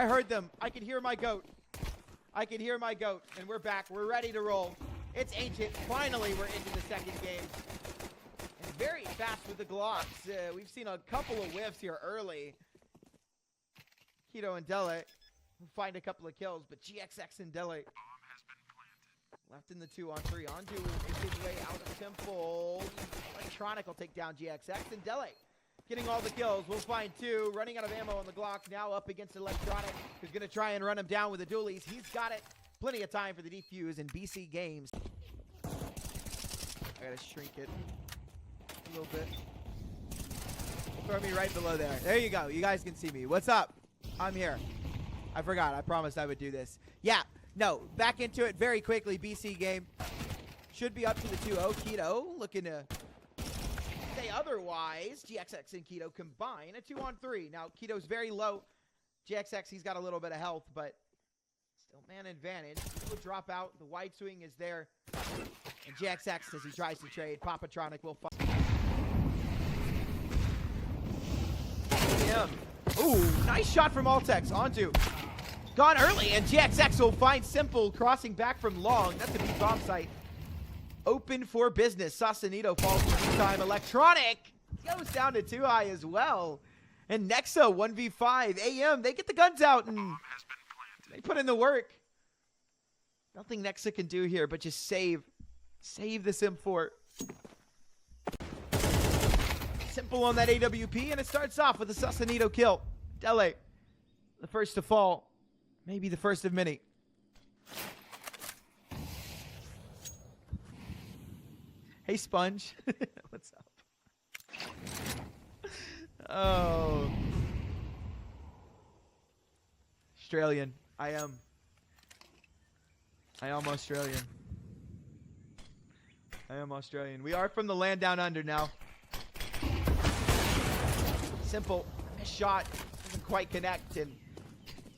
I heard them. I can hear my goat. I can hear my goat. And we're back. We're ready to roll. It's Ancient. Finally, we're into the second game. And very fast with the Glocks. We've seen a couple of whiffs here early. Keto and Dele will find a couple of kills, but GXX and Dele left in the 2-on-3. Ondu will make his way out of Symphol. Electronic will take down GXX and Dele. Getting all the kills. We'll find two. Running out of ammo on the Glock. Now up against Electronic, who's going to try and run him down with the dualies. He's got it. Plenty of time for the defuse in BC games. I got to shrink it a little bit. Throw me right below there. There you go. You guys can see me. What's up? I'm here. I forgot. I promised I would do this. Yeah. No. Back into it very quickly. BC game. Should be up to the 2-0. Keto looking to say otherwise. GXX and Keto combine a 2-on-3. Now, Keto's very low. GXX, he's got a little bit of health, but still man advantage. He'll drop out. The wide swing is there. And GXX, as he tries to trade, Papatronic will fight. Ooh, nice shot from Altex. Ondu. Gone early, and GXX will find Symphol crossing back from long. That's a big bomb site. Open for business. Sausalito falls for the time. Electronic goes down to 2 high as well. And Nexa 1v5. AM, they get the guns out and they put in the work. Nothing Nexa can do here but just save the Sim4. Simple on that AWP, and it starts off with a Sausalito kill. Dele, the first to fall. Maybe the first of many. Hey, Sponge. What's up? Oh. Australian. I am Australian. I am Australian. We are from the land down under now. Simple. A shot. Doesn't quite connect. And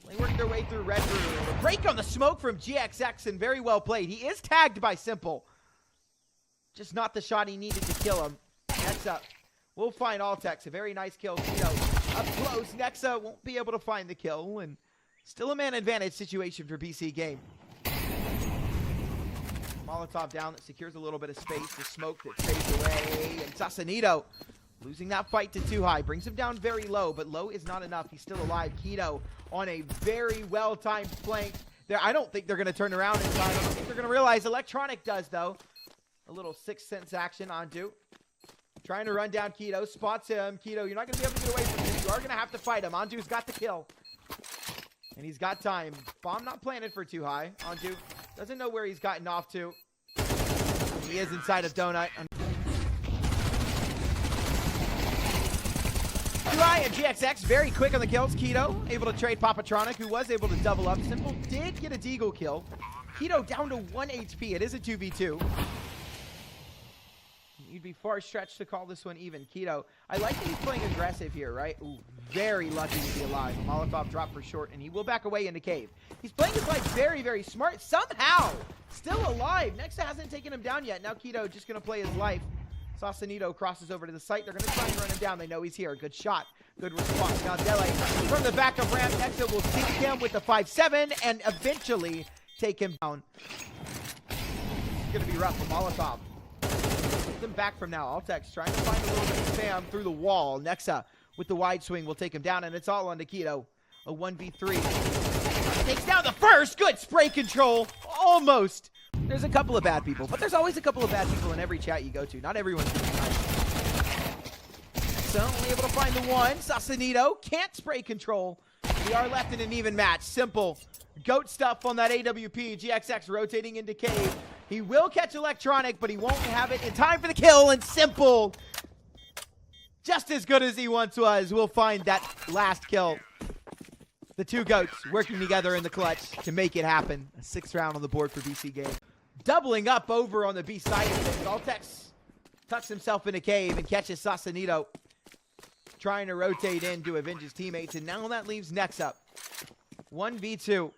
they work their way through Red Room. A break on the smoke from GXX, and very well played. He is tagged by Simple. Just not the shot he needed to kill him. Nexa will find Altex. A very nice kill. Keto up close. Nexa won't be able to find the kill. And still a man advantage situation for BC game. Molotov down that secures a little bit of space. The smoke that fades away. And Sausalito losing that fight to 2 high. Brings him down very low, but low is not enough. He's still alive. Keto on a very well-timed flank. There, I don't think they're going to turn around in time. I don't think they're going to realize. Electronic does, though. A little Sixth Sense action onto. Trying to run down Keto. Spots him. Keto, you're not going to be able to get away from this. You are going to have to fight him. Ondu's got the kill. And he's got time. Bomb not planted for 2 high. Ondu doesn't know where he's gotten off to. He is inside of Donut. 2 high and GXX very quick on the kills. Keto able to trade Papatronic, who was able to double up. Simple did get a deagle kill. Keto down to 1 HP. It is a 2v2. You'd be far stretched to call this one even. Keto, I like that he's playing aggressive here, right? Ooh, very lucky to be alive. Molotov drop for short, and he will back away into cave. He's playing his life very, very smart. Somehow, still alive. Nexa hasn't taken him down yet. Now Keto just going to play his life. Sausalito crosses over to the site. They're going to try and run him down. They know he's here. Good shot. Good response. Now Dele from the back of ramp. Nexa will sink him with the 5-7 and eventually take him down. It's going to be rough for Molotov. Them back from now. Altex trying to find a little bit of spam through the wall. Nexa with the wide swing will take him down, and it's all on to Keto. A 1v3. Takes down the first. Good spray control. Almost. There's a couple of bad people, but there's always a couple of bad people in every chat you go to. Not everyone's gonna be nice. So only able to find the one. Sausalito can't spray control. We are left in an even match. Simple. Goat stuff on that AWP. GXX rotating into cave. He will catch Electronic, but he won't have it in time for the kill. And Simple, just as good as he once was, will find that last kill. The two goats working together in the clutch to make it happen. A 6th round on the board for BC game. Doubling up over on the B side of things. Altex tucks himself in a cave and catches Sausalito. Trying to rotate in to avenge his teammates. And now that leaves Nexa. 1v2.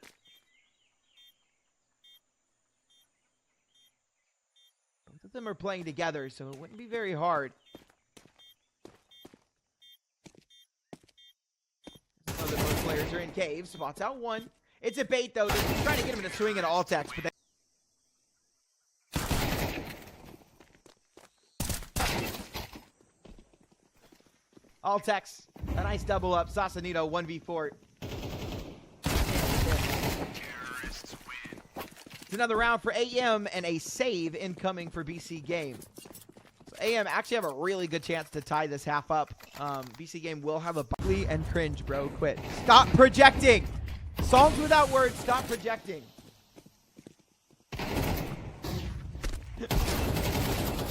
Both of them are playing together, so it wouldn't be very hard. players are in cave. Spots out one. It's a bait, though. They're trying to get him to swing at Altex, but Altex, a nice double up. Sausalito, 1v4. It's another round for AM and a save incoming for BC Game. So AM actually have a really good chance to tie this half up. BC Game will have a bubbly and cringe, bro. Quit. Stop projecting. Songs without words. Stop projecting.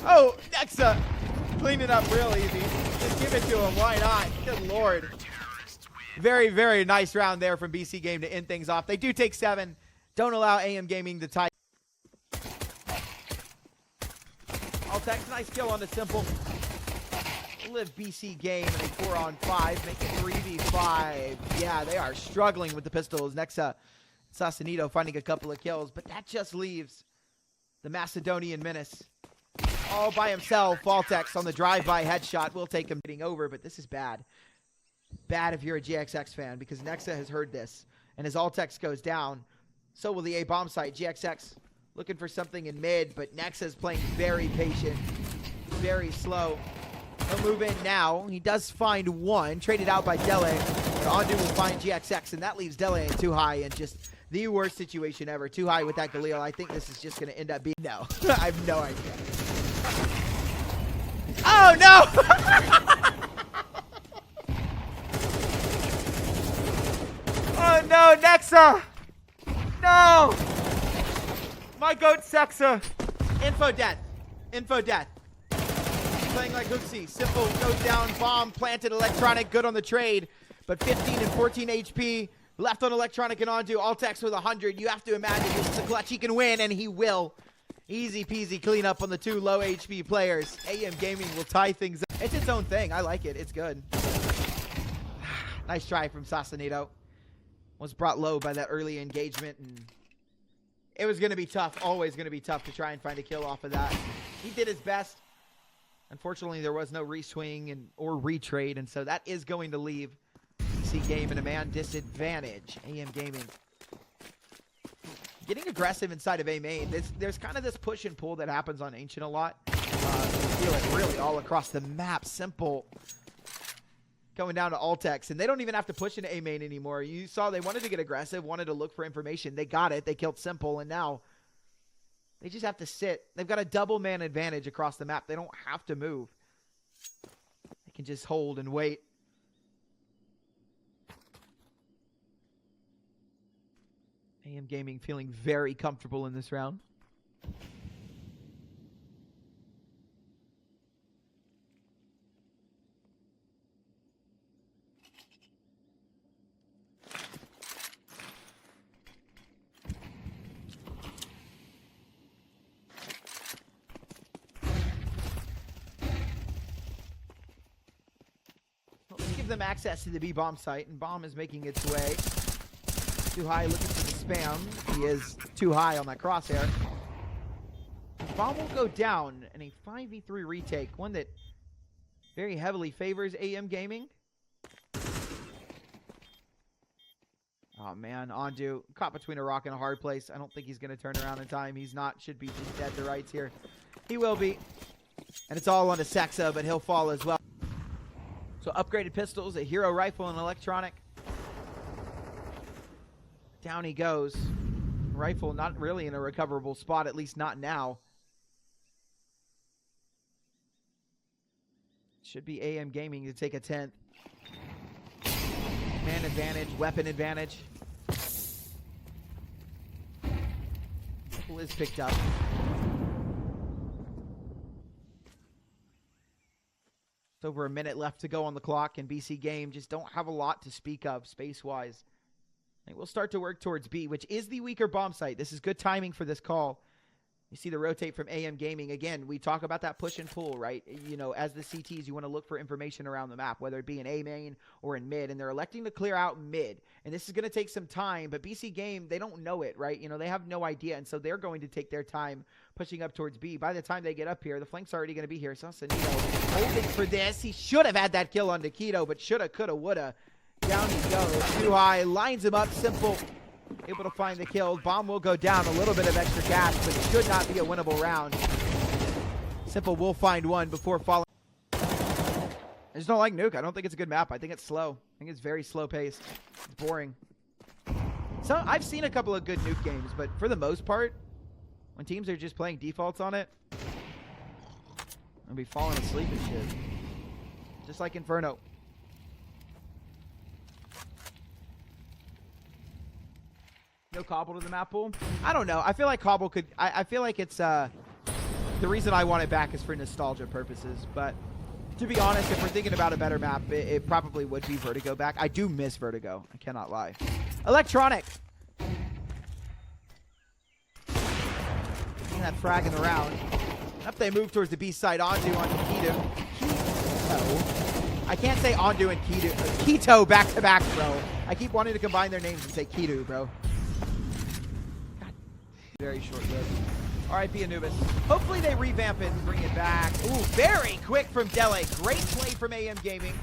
Oh, Nexa. Clean it up real easy. Just give it to him. Why not? Good lord. Very, very nice round there from BC Game to end things off. They do take 7. Don't allow AM Gaming to tie. Altex, nice kill on the Simple. Live BC Game in a 4-on-5. Make it 3v5. Yeah, they are struggling with the pistols. Next, Sausalito finding a couple of kills. But that just leaves the Macedonian Menace all by himself. Altex on the drive-by headshot. Will take him getting over, but this is bad. Bad if you're a GXX fan, because Nexa has heard this. And as Altex goes down, so will the A bomb site. GXX looking for something in mid, but Nexa's playing very patient, very slow. He'll move in now. He does find one, traded out by Dele. Ondu will find GXX, and that leaves Dele in too high, and just the worst situation ever. Too high with that Galil. I think this is just going to end up being... No, I have no idea. Oh, no! Oh, no, Nexa! No! My goat Sexa. Info death. Info death. Playing like Hooksy. Simple goes down. Bomb planted. Electronic good on the trade. But 15 and 14 HP. Left on Electronic and Ondu. Altex with 100. You have to imagine this is a clutch he can win, and he will. Easy peasy clean up on the 2 low HP players. AM Gaming will tie things up. It's its own thing. I like it. It's good. Nice try from Sausalito. Was brought low by that early engagement, and it was going to be tough, always going to be tough to try and find a kill off of that. He did his best. Unfortunately, there was no reswing or retrade, and so that is going to leave BC Game in a man disadvantage. AM Gaming getting aggressive inside of A main. There's kind of this push and pull that happens on Ancient a lot. You feel it really all across the map. Simple going down to Altex, and they don't even have to push into A main anymore. You saw they wanted to get aggressive, wanted to look for information. They got it. They killed Simple, and now they just have to sit. They've got a double man advantage across the map. They don't have to move. They can just hold and wait. AM Gaming feeling very comfortable in this round. Them access to the B bomb site, and bomb is making its way too high, looking for the spam. He is too high on that crosshair. Bomb will go down in a 5v3 retake, one that very heavily favors AM Gaming. Oh man, Ondu caught between a rock and a hard place. I don't think he's going to turn around in time. He's not. Should be just dead to rights here. He will be, and it's all on to Sexa, but he'll fall as well. So upgraded pistols, a hero rifle, and electronic. Down he goes. Rifle not really in a recoverable spot, at least not now. Should be AM Gaming to take a 10th. Man advantage, weapon advantage. Rifle is picked up. Over a minute left to go on the clock, and BC Game just don't have a lot to speak of space-wise. We'll start to work towards B, which is the weaker bomb site. This is good timing for this call. You see the rotate from AM Gaming. Again, we talk about that push and pull, right? You know, as the CTs, you want to look for information around the map, whether it be in A main or in mid, and they're electing to clear out mid. And this is going to take some time, but BC Game, they don't know it, right? You know, they have no idea, and so they're going to take their time pushing up towards B. By the time they get up here, the flank's already going to be here. Sausalito holding for this. He should have had that kill on NiKo, but shoulda, coulda, woulda. Down he goes. Too high. Lines him up. Simple. Able to find the kill. Bomb will go down. A little bit of extra cash, but it should not be a winnable round. Simple will find one before falling. I just don't like Nuke. I don't think it's a good map. I think it's slow. I think it's very slow paced. It's boring. So I've seen a couple of good Nuke games, but for the most part, when teams are just playing defaults on it, I'll be falling asleep and shit. Just like Inferno. No Cobble to the map pool? I don't know. I feel like Cobble could... I feel like it's... the reason I want it back is for nostalgia purposes, but to be honest, if we're thinking about a better map, it probably would be Vertigo back. I do miss Vertigo. I cannot lie. Electronic. Seeing that frag in the round. Up they move towards the B side. Ondu onto Keto. I can't say Ondu and Keto. Keto back to back, bro. I keep wanting to combine their names and say Keto, bro. God. Very short-lived. RIP Anubis. Hopefully they revamp it and bring it back. Ooh, very quick from Dele. Great play from AM Gaming.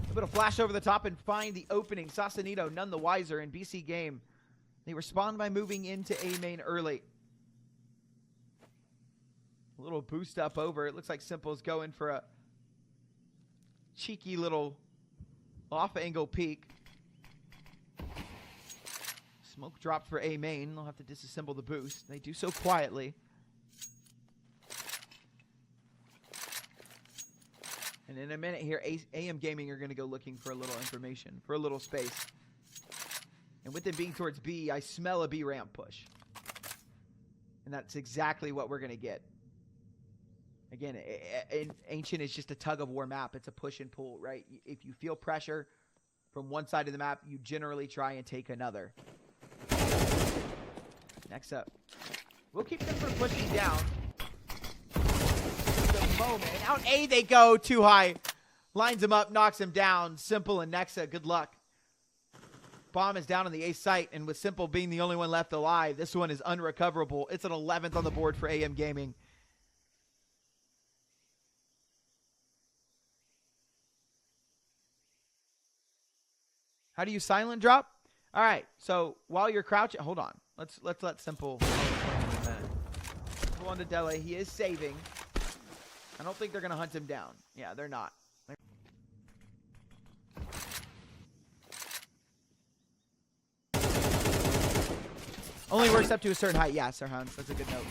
A bit of flash over the top and find the opening. Sausalito none the wiser in BC game. They respond by moving into A main early. A little boost up over. It looks like Simple's going for a cheeky little off-angle peek. Smoke dropped for A main. They'll have to disassemble the boost. They do so quietly. And in a minute here, AM Gaming are going to go looking for a little information, for a little space. And with it being towards B, I smell a B ramp push. And that's exactly what we're going to get. Again, Ancient is just a tug-of-war map. It's a push and pull, right? If you feel pressure from one side of the map, you generally try and take another. Next up. We'll keep them from pushing down. The moment. Out A they go. Too high. Lines him up. Knocks him down. Simple and Nexa. Good luck. Bomb is down on the A site. And with Simple being the only one left alive, this one is unrecoverable. It's an 11th on the board for AM Gaming. How do you silent drop? All right. So while you're crouching, hold on. Let's let Simple. Simple on to Dele. He is saving. I don't think they're gonna hunt him down. Yeah, they're not. Only works up to a certain height. Yeah, Sir Hans. That's a good note.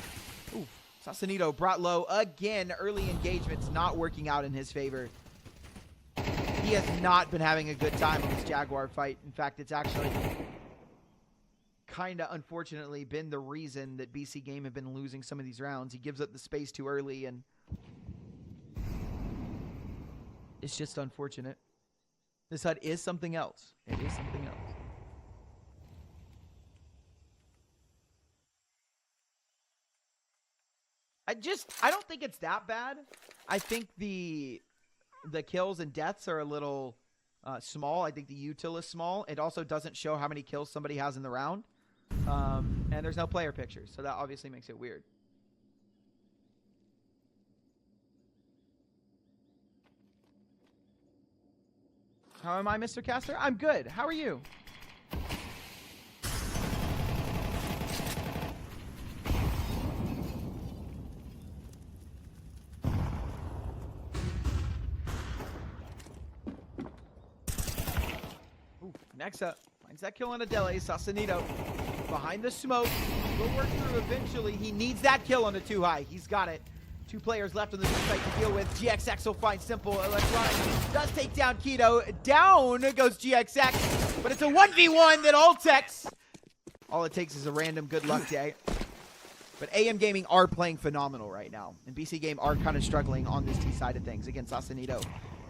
Ooh, Sausalito brought low again. Early engagements not working out in his favor. He has not been having a good time in this Jaguar fight. In fact, it's actually kind of unfortunately been the reason that BC Game have been losing some of these rounds. He gives up the space too early, and it's just unfortunate. This HUD is something else. It is something else. I don't think it's that bad. I think the kills and deaths are a little small. I think the util is small. It also doesn't show how many kills somebody has in the round. And there's no player pictures, so that obviously makes it weird. How am I, Mr. Caster? I'm good. How are you? Next up, finds that kill on a Dele. Sausalito behind the smoke. Will work through eventually. He needs that kill on a too high. He's got it. Two players left on the site to deal with. GXX will find Simple. Electronic does take down Keto. Down goes GXX, but it's a 1v1 that ultex. All it takes is a random good luck day. But AM Gaming are playing phenomenal right now, and BC Game are kind of struggling on this T side of things. Again, Sausalito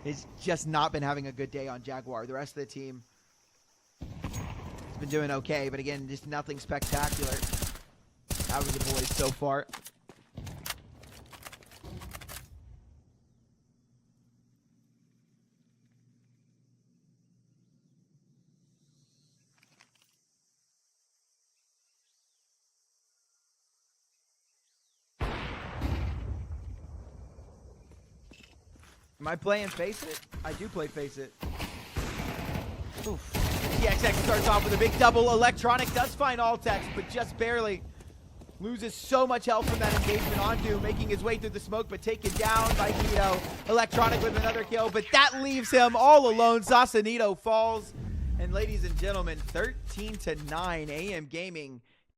has just not been having a good day on Jaguar. The rest of the team has been doing okay, but again, just nothing spectacular out of the boys so far. Am I playing Face It? I do play Face It. Oof. TXX starts off with a big double. Electronic does find Altex, but just barely. Loses so much health from that engagement on Doom, making his way through the smoke, but taken down by Nito. Electronic with another kill, but that leaves him all alone. Sausalito falls. And ladies and gentlemen, 13-9, AM Gaming